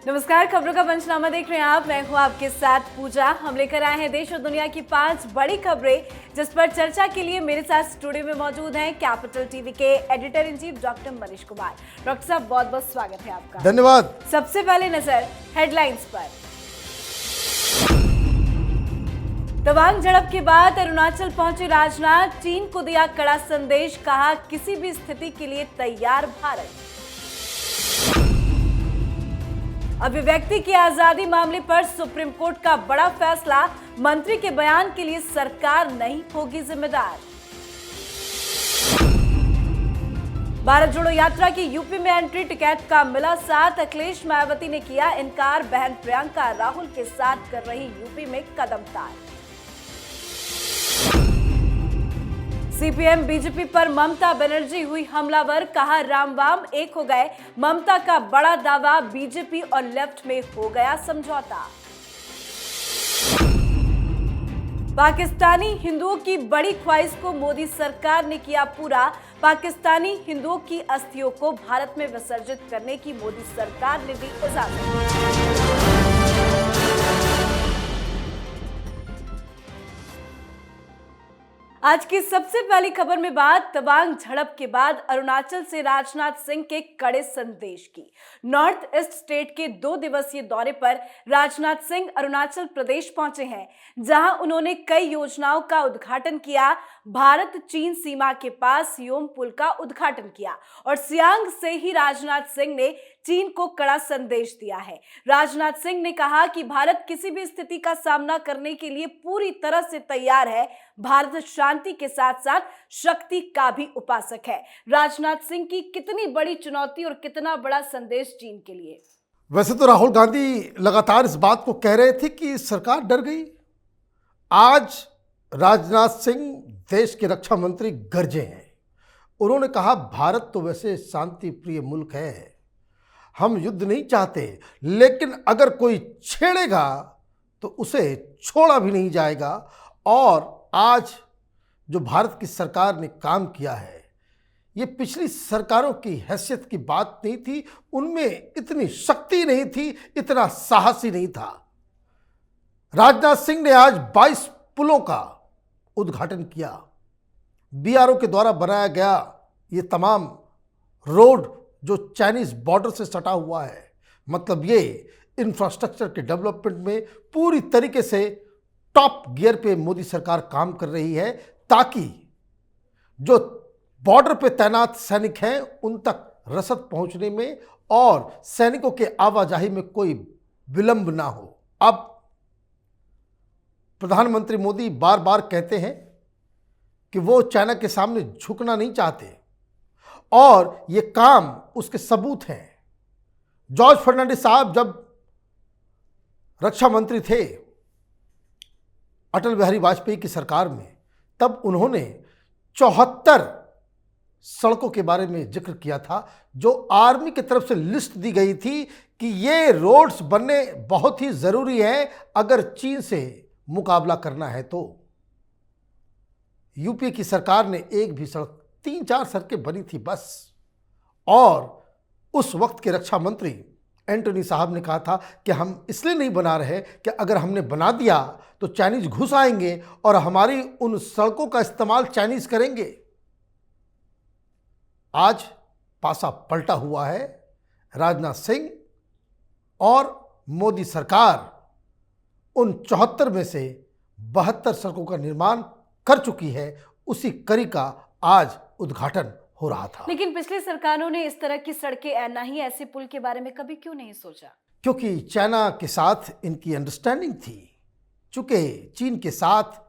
नमस्कार, खबरों का पंचनामा देख रहे हैं आप। मैं हूं आपके साथ पूजा। हम लेकर आए हैं देश और दुनिया की 5 बड़ी खबरें, जिस पर चर्चा के लिए मेरे साथ स्टूडियो में मौजूद हैं कैपिटल टीवी के editor in chief doctor Manish Kumar. Doctor साहब, बहुत बहुत स्वागत है आपका। धन्यवाद। सबसे पहले नजर हेडलाइंस पर। तवांग झड़प के बाद अरुणाचल पहुंचे राजनाथ, चीन को दिया कड़ा संदेश, कहा किसी भी स्थिति के लिए तैयार भारत। अभिव्यक्ति की आजादी मामले पर सुप्रीम कोर्ट का बड़ा फैसला, मंत्री के बयान के लिए सरकार नहीं होगी जिम्मेदार। भारत जोड़ो यात्रा की यूपी में एंट्री, टिकट का मिला साथ, अखिलेश मायावती ने किया इनकार, बहन प्रियंका राहुल के साथ कर रही यूपी में कदमताल। सीपीएम बीजेपी पर ममता बनर्जी हुई हमलावर, कहा रामवाम एक हो गए, ममता का बड़ा दावा, बीजेपी और लेफ्ट में हो गया समझौता। पाकिस्तानी हिंदुओं की बड़ी ख्वाहिश को मोदी सरकार ने किया पूरा, पाकिस्तानी हिंदुओं की अस्थियों को भारत में विसर्जित करने की मोदी सरकार ने दी इजाजत। आज की सबसे पहली खबर में बात तवांग झड़प के बाद अरुणाचल से राजनाथ सिंह के कड़े संदेश की। नॉर्थ ईस्ट स्टेट के 2 दिवसीय दौरे पर राजनाथ सिंह अरुणाचल प्रदेश पहुंचे हैं, जहां उन्होंने कई योजनाओं का उद्घाटन किया। भारत चीन सीमा के पास योम पुल का उद्घाटन किया और सियांग से ही राजनाथ सिंह ने चीन को कड़ा संदेश दिया है। राजनाथ सिंह ने कहा कि भारत किसी भी स्थिति का सामना करने के लिए पूरी तरह से तैयार है। भारत शांति के साथ साथ शक्ति का भी उपासक है। राजनाथ सिंह की कितनी बड़ी चुनौती और कितना बड़ा संदेश चीन के लिए। वैसे तो राहुल गांधी लगातार इस बात को कह रहे थे कि सरकार डर गई। आज राजनाथ सिंह देश के रक्षा मंत्री गरजे हैं। उन्होंने कहा भारत तो वैसे शांति प्रिय मुल्क है, हम युद्ध नहीं चाहते, लेकिन अगर कोई छेड़ेगा तो उसे छोड़ा भी नहीं जाएगा। और आज जो भारत की सरकार ने काम किया है, ये पिछली सरकारों की हैसियत की बात नहीं थी, उनमें इतनी शक्ति नहीं थी, इतना साहस ही नहीं था। राजनाथ सिंह ने आज 22 पुलों का उद्घाटन किया। बीआरओ के द्वारा बनाया गया ये तमाम रोड जो चाइनीज बॉर्डर से सटा हुआ है, मतलब ये इंफ्रास्ट्रक्चर के डेवलपमेंट में पूरी तरीके से टॉप गियर पे मोदी सरकार काम कर रही है, ताकि जो बॉर्डर पे तैनात सैनिक हैं उन तक रसद पहुंचने में और सैनिकों के आवाजाही में कोई विलंब ना हो। अब प्रधानमंत्री मोदी बार बार कहते हैं कि वो चाइना के सामने झुकना नहीं चाहते और ये काम उसके सबूत हैं। जॉर्ज फर्नांडिस साहब जब रक्षा मंत्री थे अटल बिहारी वाजपेयी की सरकार में, तब उन्होंने 74 सड़कों के बारे में जिक्र किया था, जो आर्मी की तरफ से लिस्ट दी गई थी कि ये रोड्स बनने बहुत ही ज़रूरी है अगर चीन से मुकाबला करना है तो। यूपी की सरकार ने एक भी सड़क, 3-4 सड़कें बनी थी बस। और उस वक्त के रक्षा मंत्री एंटोनी साहब ने कहा था कि हम इसलिए नहीं बना रहे कि अगर हमने बना दिया तो चाइनीज घुस आएंगे और हमारी उन सड़कों का इस्तेमाल चाइनीज करेंगे। आज पासा पलटा हुआ है। राजनाथ सिंह और मोदी सरकार उन 74 में से 72 सड़कों का निर्माण कर चुकी है। उसी कड़ी का आज उद्घाटन हो रहा था। लेकिन पिछली सरकारों ने इस तरह की सड़कें, ना ही ऐसे पुल के बारे में कभी क्यों नहीं सोचा? क्योंकि चाइना के साथ इनकी अंडरस्टैंडिंग थी। चूंकि चीन के साथ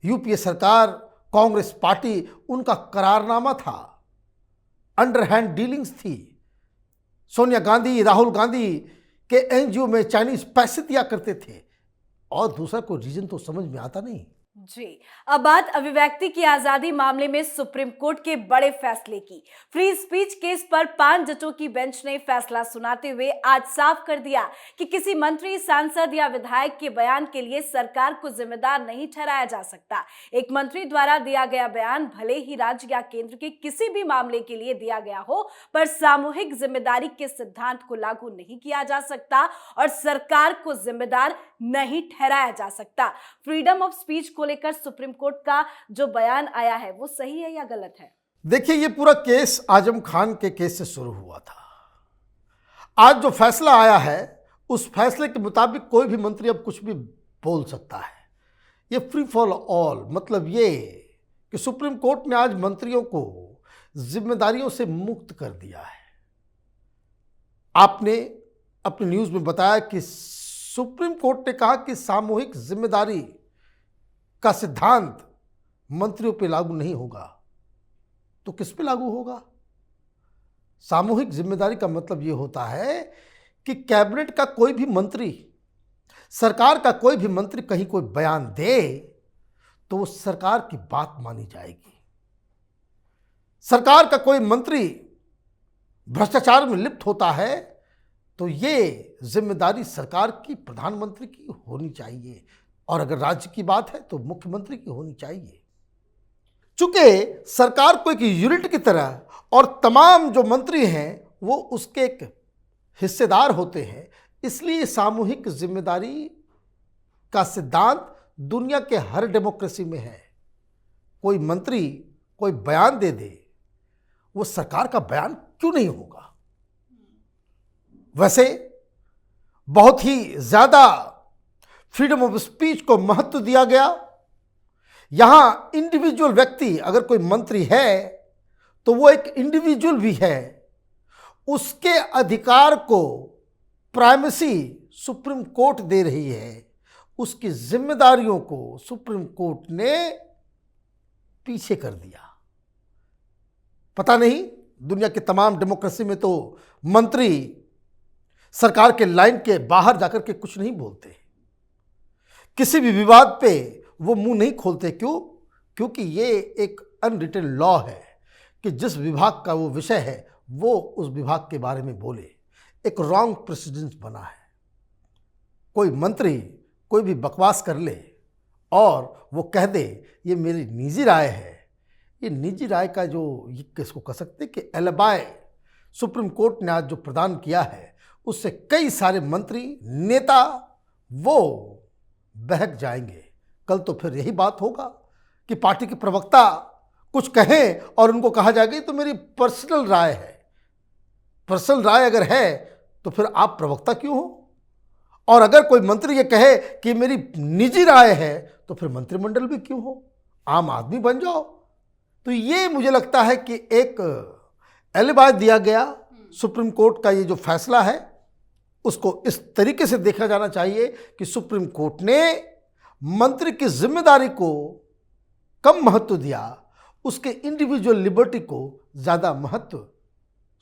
यूपीए सरकार, कांग्रेस पार्टी, उनका करारनामा था, अंडरहैंड डीलिंग्स थी। सोनिया गांधी, राहुल गांधी के एनजीओ में चाइनीज पैसे दिया करते थे। और दूसरा कोई रीजन तो समझ में आता नहीं। जी। अब बात अभिव्यक्ति की आजादी मामले में सुप्रीम कोर्ट के बड़े फैसले की। फ्री स्पीच केस पर 5 जजों की बेंच ने फैसला सुनाते हुए आज साफ कर दिया कि किसी मंत्री, सांसद या विधायक के बयान के लिए सरकार को जिम्मेदार नहीं ठहराया जा सकता। एक मंत्री द्वारा दिया गया बयान भले ही राज्य या केंद्र के किसी भी मामले के लिए दिया गया हो, पर सामूहिक जिम्मेदारी के सिद्धांत को लागू नहीं किया जा सकता और सरकार को जिम्मेदार नहीं ठहराया जा सकता। फ्रीडम ऑफ स्पीच को लेकर सुप्रीम कोर्ट का जो बयान आया है वो सही है या गलत है? देखिए, ये पूरा केस आजम खान के केस से शुरू हुआ था। आज जो फैसला आया है उस फैसले के मुताबिक कोई भी मंत्री अब कुछ भी बोल सकता है। ये फ्री फॉर ऑल, मतलब ये कि सुप्रीम कोर्ट ने आज मंत्रियों को जिम्मेदारियों से मुक्त कर दिया है। आपने अपनी न्यूज में बताया कि सुप्रीम कोर्ट ने कहा कि सामूहिक जिम्मेदारी का सिद्धांत मंत्रियों पे लागू नहीं होगा। तो किस पे लागू होगा? सामूहिक जिम्मेदारी का मतलब यह होता है कि कैबिनेट का कोई भी मंत्री, सरकार का कोई भी मंत्री कहीं कोई बयान दे तो वो सरकार की बात मानी जाएगी। सरकार का कोई मंत्री भ्रष्टाचार में लिप्त होता है तो ये जिम्मेदारी सरकार की, प्रधानमंत्री की होनी चाहिए, और अगर राज्य की बात है तो मुख्यमंत्री की होनी चाहिए। चूंकि सरकार को एक यूनिट की तरह और तमाम जो मंत्री हैं वो उसके एक हिस्सेदार होते हैं, इसलिए सामूहिक जिम्मेदारी का सिद्धांत दुनिया के हर डेमोक्रेसी में है। कोई मंत्री कोई बयान दे दे, वो सरकार का बयान क्यों नहीं होगा? वैसे बहुत ही ज्यादा फ्रीडम ऑफ स्पीच को महत्व दिया गया। यहां इंडिविजुअल व्यक्ति, अगर कोई मंत्री है तो वो एक इंडिविजुअल भी है, उसके अधिकार को प्राइमेसी सुप्रीम कोर्ट दे रही है। उसकी जिम्मेदारियों को सुप्रीम कोर्ट ने पीछे कर दिया। पता नहीं, दुनिया के तमाम डेमोक्रेसी में तो मंत्री सरकार के लाइन के बाहर जाकर के कुछ नहीं बोलते, किसी भी विवाद पे वो मुंह नहीं खोलते। क्यों? क्योंकि ये एक अनरिटन लॉ है कि जिस विभाग का वो विषय है वो उस विभाग के बारे में बोले। एक रॉन्ग प्रेसिडेंस बना है। कोई मंत्री कोई भी बकवास कर ले और वो कह दे ये मेरी निजी राय है। ये निजी राय का जो ये किसको कह सकते कि एलिबाय सुप्रीम कोर्ट ने आज जो प्रदान किया है उससे कई सारे मंत्री, नेता वो बहक जाएंगे। कल तो फिर यही बात होगा कि पार्टी के प्रवक्ता कुछ कहें और उनको कहा जाएगा तो मेरी पर्सनल राय है। पर्सनल राय अगर है तो फिर आप प्रवक्ता क्यों हो? और अगर कोई मंत्री ये कहे कि मेरी निजी राय है तो फिर मंत्रिमंडल भी क्यों हो? आम आदमी बन जाओ। तो ये मुझे लगता है कि एक एलिबाय दिया गया। सुप्रीम कोर्ट का ये जो फैसला है उसको इस तरीके से देखा जाना चाहिए कि सुप्रीम कोर्ट ने मंत्री की जिम्मेदारी को कम महत्व दिया, उसके इंडिविजुअल लिबर्टी को ज्यादा महत्व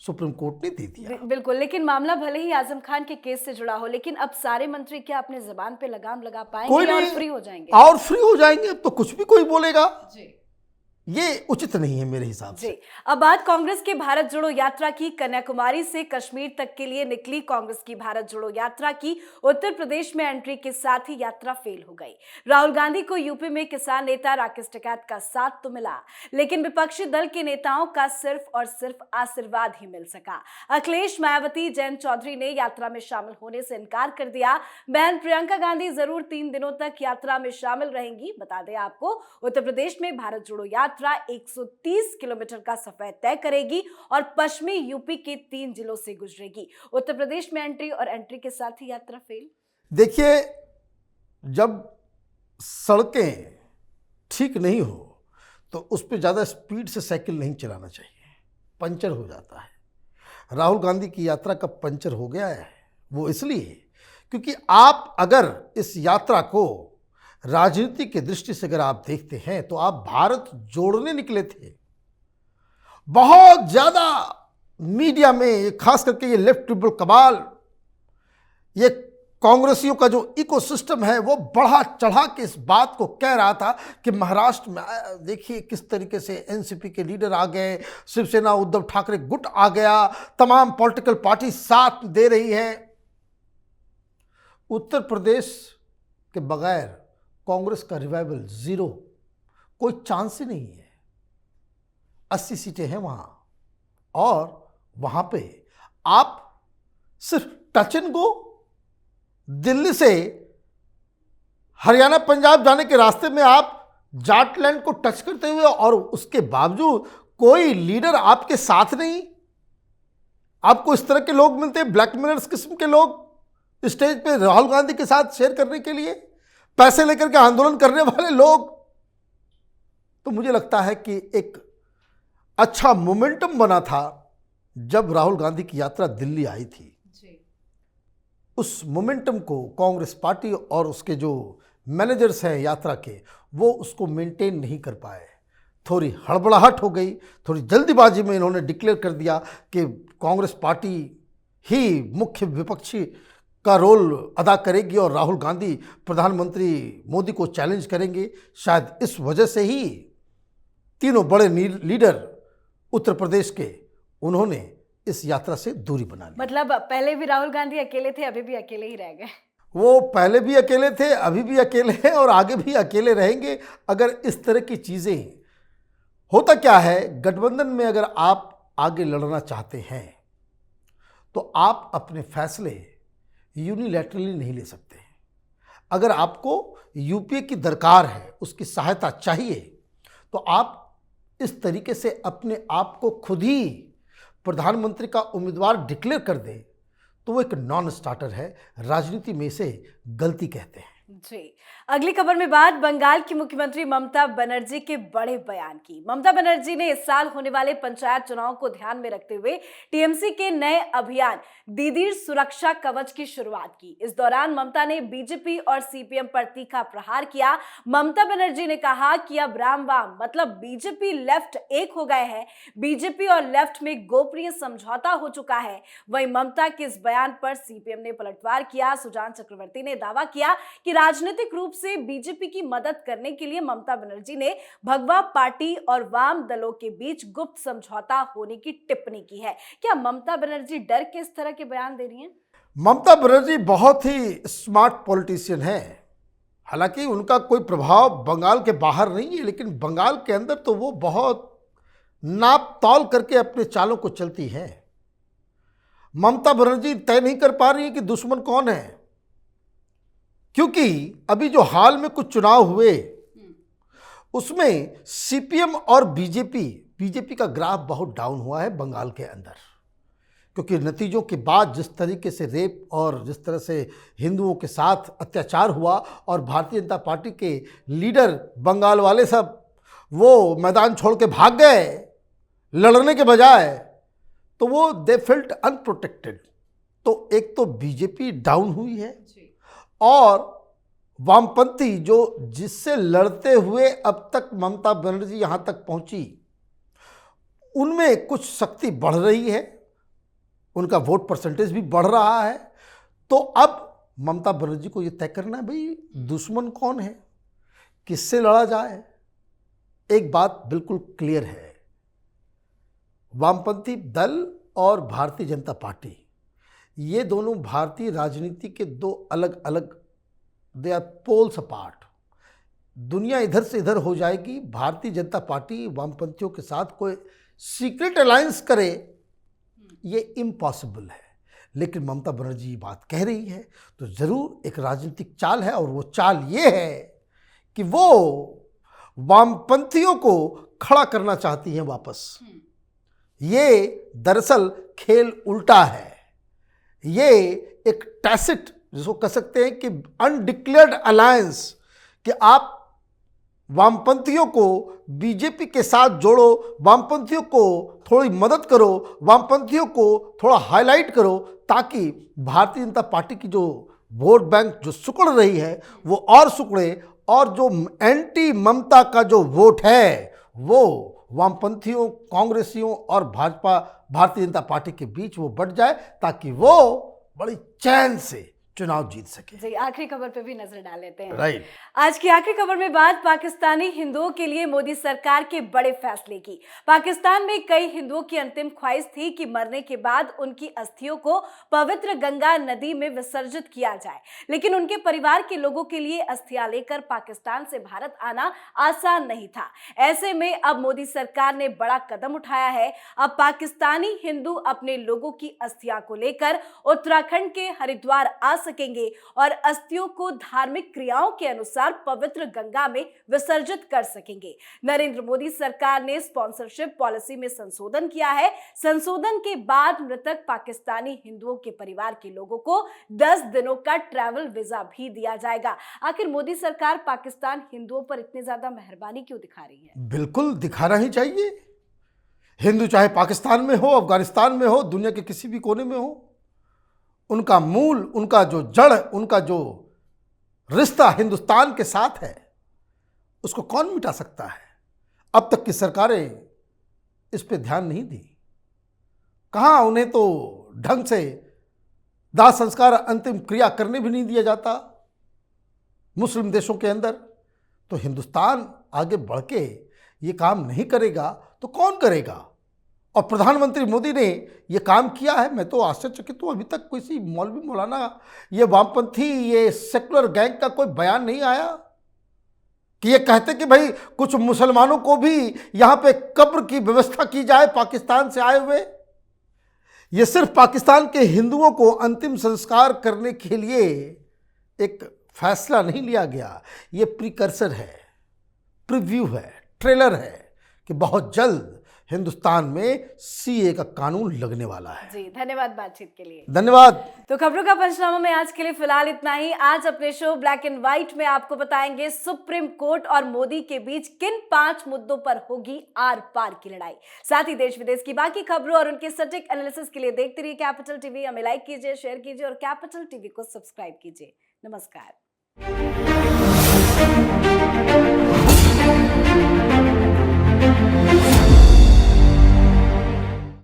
सुप्रीम कोर्ट ने दे दिया। बिल्कुल, लेकिन मामला भले ही आजम खान के केस से जुड़ा हो, लेकिन अब सारे मंत्री क्या अपने जबान पे लगाम लगा पाएंगे और फ्री हो जाएंगे? और फ्री हो जाएंगे। अब तो कुछ भी कोई बोलेगा जी। ये उचित नहीं है मेरे हिसाब से। अब बात कांग्रेस की भारत जोड़ो यात्रा की। कन्याकुमारी से कश्मीर तक के लिए निकली कांग्रेस की भारत जोड़ो यात्रा की उत्तर प्रदेश में एंट्री के साथ ही यात्रा फेल हो गई। राहुल गांधी को यूपी में किसान नेता राकेश टिकैत का साथ तो मिला, लेकिन विपक्षी दल के नेताओं का सिर्फ और सिर्फ आशीर्वाद ही मिल सका। अखिलेश, मायावती, जयंत चौधरी ने यात्रा में शामिल होने से इनकार कर दिया। बहन प्रियंका गांधी जरूर 3 दिनों तक यात्रा में शामिल रहेंगी। बता दें आपको, उत्तर प्रदेश में भारत जोड़ो यात्रा 130 किलोमीटर का सफर तय करेगी और पश्चिमी यूपी के 3 जिलों से गुजरेगी। उत्तर प्रदेश में एंट्री और एंट्री के साथ ही यात्रा फेल। देखिए, जब सड़कें ठीक नहीं हो तो उस पर ज्यादा स्पीड से साइकिल नहीं चलाना चाहिए, पंचर हो जाता है। राहुल गांधी की यात्रा का पंचर हो गया है, वो इसलिए क्योंकि आप अगर इस यात्रा को राजनीति की दृष्टि से अगर आप देखते हैं तो आप भारत जोड़ने निकले थे। बहुत ज्यादा मीडिया में, खास करके ये लेफ्ट ट्रिब्यूनल कबाल, ये कांग्रेसियों का जो इकोसिस्टम है वो बढ़ा चढ़ा के इस बात को कह रहा था कि महाराष्ट्र में देखिए किस तरीके से एनसीपी के लीडर आ गए, शिवसेना उद्धव ठाकरे गुट आ गया, तमाम पॉलिटिकल पार्टी साथ दे रही है। उत्तर प्रदेश के बगैर कांग्रेस का रिवाइवल जीरो, कोई चांस ही नहीं है। 80 सीटें हैं वहां, और वहां पे आप सिर्फ टच एंड गो, दिल्ली से हरियाणा पंजाब जाने के रास्ते में आप जाटलैंड को टच करते हुए, और उसके बावजूद कोई लीडर आपके साथ नहीं। आपको इस तरह के लोग मिलते हैं, ब्लैकमेलर्स किस्म के लोग, स्टेज पे राहुल गांधी के साथ शेयर करने के लिए पैसे लेकर के आंदोलन करने वाले लोग। तो मुझे लगता है कि एक अच्छा मोमेंटम बना था जब राहुल गांधी की यात्रा दिल्ली आई थी। उस मोमेंटम को कांग्रेस पार्टी और उसके जो मैनेजर्स हैं यात्रा के, वो उसको मेंटेन नहीं कर पाए। थोड़ी हड़बड़ाहट हो गई, थोड़ी जल्दीबाजी में इन्होंने डिक्लेयर कर दिया कि कांग्रेस पार्टी ही मुख्य विपक्षी का रोल अदा करेगी और राहुल गांधी प्रधानमंत्री मोदी को चैलेंज करेंगे। शायद इस वजह से ही तीनों बड़े लीडर उत्तर प्रदेश के, उन्होंने इस यात्रा से दूरी बना ली। मतलब पहले भी राहुल गांधी अकेले थे, अभी भी अकेले ही रह गए। वो पहले भी अकेले थे, अभी भी अकेले हैं और आगे भी अकेले रहेंगे अगर इस तरह की चीजें। होता क्या है, गठबंधन में अगर आप आगे लड़ना चाहते हैं तो आप अपने फैसले यूनिलैटरली नहीं ले सकते। अगर आपको यूपीए की दरकार है, उसकी सहायता चाहिए, तो आप इस तरीके से अपने आप को खुद ही प्रधानमंत्री का उम्मीदवार डिक्लेयर कर दे तो वो एक नॉन स्टार्टर है, राजनीति में इसे गलती कहते हैं। जी, अगली खबर में बात बंगाल की मुख्यमंत्री ममता बनर्जी के बड़े बयान की। ममता बनर्जी ने इस साल होने वाले पंचायत चुनाव को ध्यान में रखते हुए टीएमसी के नए अभियान दीदी सुरक्षा कवच की शुरुआत की। इस दौरान ममता ने बीजेपी और सीपीएम पर तीखा प्रहार किया। ममता बनर्जी ने कहा कि अब राम वाम मतलब बीजेपी लेफ्ट एक हो गए हैं, बीजेपी और लेफ्ट में गोपनीय समझौता हो चुका है। वहीं ममता के इस बयान पर सीपीएम ने पलटवार किया। सुजान चक्रवर्ती ने दावा किया कि राजनीतिक रूप से बीजेपी की मदद करने के लिए ममता बनर्जी ने भगवा पार्टी और वाम दलों के बीच गुप्त समझौता होने की टिप्पणी की है। क्या ममता बनर्जी डर के इस तरह के बयान दे रही हैं? ममता बनर्जी बहुत ही स्मार्ट पॉलिटिशियन है। हालांकि उनका कोई प्रभाव बंगाल के बाहर नहीं है, लेकिन बंगाल के अंदर तो वो बहुत नाप तौल करके अपने चालों को चलती है। ममता बनर्जी तय नहीं कर पा रही है कि दुश्मन कौन है, क्योंकि अभी जो हाल में कुछ चुनाव हुए उसमें सीपीएम और बीजेपी का ग्राफ बहुत डाउन हुआ है बंगाल के अंदर, क्योंकि नतीजों के बाद जिस तरीके से रेप और जिस तरह से हिंदुओं के साथ अत्याचार हुआ और भारतीय जनता पार्टी के लीडर बंगाल वाले सब वो मैदान छोड़ के भाग गए लड़ने के बजाय, तो वो दे फेल्ट अनप्रोटेक्टेड। तो एक तो बीजेपी डाउन हुई है और वामपंथी जो जिससे लड़ते हुए अब तक ममता बनर्जी यहां तक पहुंची, उनमें कुछ शक्ति बढ़ रही है, उनका वोट परसेंटेज भी बढ़ रहा है। तो अब ममता बनर्जी को यह तय करना है भाई दुश्मन कौन है, किससे लड़ा जाए। एक बात बिल्कुल क्लियर है, वामपंथी दल और भारतीय जनता पार्टी, ये दोनों भारतीय राजनीति के दो अलग अलग, दे आर पोल्स अपार्ट। दुनिया इधर से इधर हो जाएगी, भारतीय जनता पार्टी वामपंथियों के साथ कोई सीक्रेट अलायंस करे ये इम्पॉसिबल है। लेकिन ममता बनर्जी ये बात कह रही है तो ज़रूर एक राजनीतिक चाल है, और वो चाल ये है कि वो वामपंथियों को खड़ा करना चाहती हैं वापस। ये दरअसल खेल उल्टा है, ये एक टैसिट, जिसको कह सकते हैं कि अनडिक्लेयर्ड अलायंस, कि आप वामपंथियों को बीजेपी के साथ जोड़ो, वामपंथियों को थोड़ी मदद करो, वामपंथियों को थोड़ा हाईलाइट करो, ताकि भारतीय जनता पार्टी की जो वोट बैंक जो सिकुड़ रही है वो और सिकुड़े, और जो एंटी ममता का जो वोट है वो वामपंथियों, कांग्रेसियों और भाजपा भारतीय जनता पार्टी के बीच वो बढ़ जाए, ताकि वो बड़ी चैन से चुनाव जीत सके। जी, आखिरी खबर पे भी नजर डाल लेते हैं। राइट। आज की आखिरी खबर में बात पाकिस्तानी हिंदुओं के लिए मोदी सरकार के बड़े फैसले की। पाकिस्तान में कई हिंदुओं की अंतिम ख्वाहिश थी कि मरने के बाद उनकी अस्थियों को पवित्र गंगा नदी में विसर्जित किया जाए, लेकिन उनके परिवार के लोगों के लिए अस्थियां लेकर पाकिस्तान से भारत आना आसान नहीं था। ऐसे में अब मोदी सरकार ने बड़ा कदम उठाया है। अब पाकिस्तानी हिंदू अपने लोगों की अस्थियां को लेकर उत्तराखंड के हरिद्वार आ सकेंगे और अस्थियों को धार्मिक क्रियाओं के अनुसार पवित्र गंगा में विसर्जित कर सकेंगे। नरेंद्र मोदी सरकार ने स्पॉन्सरशिप पॉलिसी में संशोधन किया है। संशोधन के बाद मृतक पाकिस्तानी हिंदुओं के परिवार के लोगों को 10 दिनों का ट्रैवल वीजा भी दिया जाएगा। आखिर मोदी सरकार पाकिस्तान हिंदुओं पर इतनी ज्यादा मेहरबानी क्यों दिखा रही है? बिल्कुल दिखाना ही चाहिए। हिंदू चाहे पाकिस्तान में हो, अफगानिस्तान में हो, दुनिया के किसी भी कोने में हो, उनका मूल, उनका जो जड़, उनका जो रिश्ता हिंदुस्तान के साथ है, उसको कौन मिटा सकता है? अब तक की सरकारें इस पे ध्यान नहीं दी। कहाँ उन्हें तो ढंग से दाह संस्कार, अंतिम क्रिया करने भी नहीं दिया जाता मुस्लिम देशों के अंदर। तो हिंदुस्तान आगे बढ़ के ये काम नहीं करेगा तो कौन करेगा? और प्रधानमंत्री मोदी ने ये काम किया है। मैं तो आश्चर्यचकित हूँ, अभी तक किसी मौलवी, मौलाना, ये वामपंथी, ये सेकुलर गैंग का कोई बयान नहीं आया कि ये कहते कि भाई कुछ मुसलमानों को भी यहाँ पे कब्र की व्यवस्था की जाए पाकिस्तान से आए हुए। ये सिर्फ पाकिस्तान के हिंदुओं को अंतिम संस्कार करने के लिए एक फैसला नहीं लिया गया, ये प्रीकर्सर है, प्रीव्यू है, ट्रेलर है कि बहुत जल्द हिंदुस्तान में सीए का कानून लगने वाला है। जी, धन्यवाद बातचीत के लिए। धन्यवाद। तो खबरों का पंचनामा में आज के लिए फिलहाल इतना ही। आज अपने शो ब्लैक एंड व्हाइट में आपको बताएंगे सुप्रीम कोर्ट और मोदी के बीच किन 5 मुद्दों पर होगी आर पार की लड़ाई। साथ ही देश विदेश की बाकी खबरों और उनके सटीक एनालिसिस के लिए देखते रहिए कैपिटल टीवी। हमें लाइक कीजिए, शेयर कीजिए और कैपिटल टीवी को सब्सक्राइब कीजिए। नमस्कार।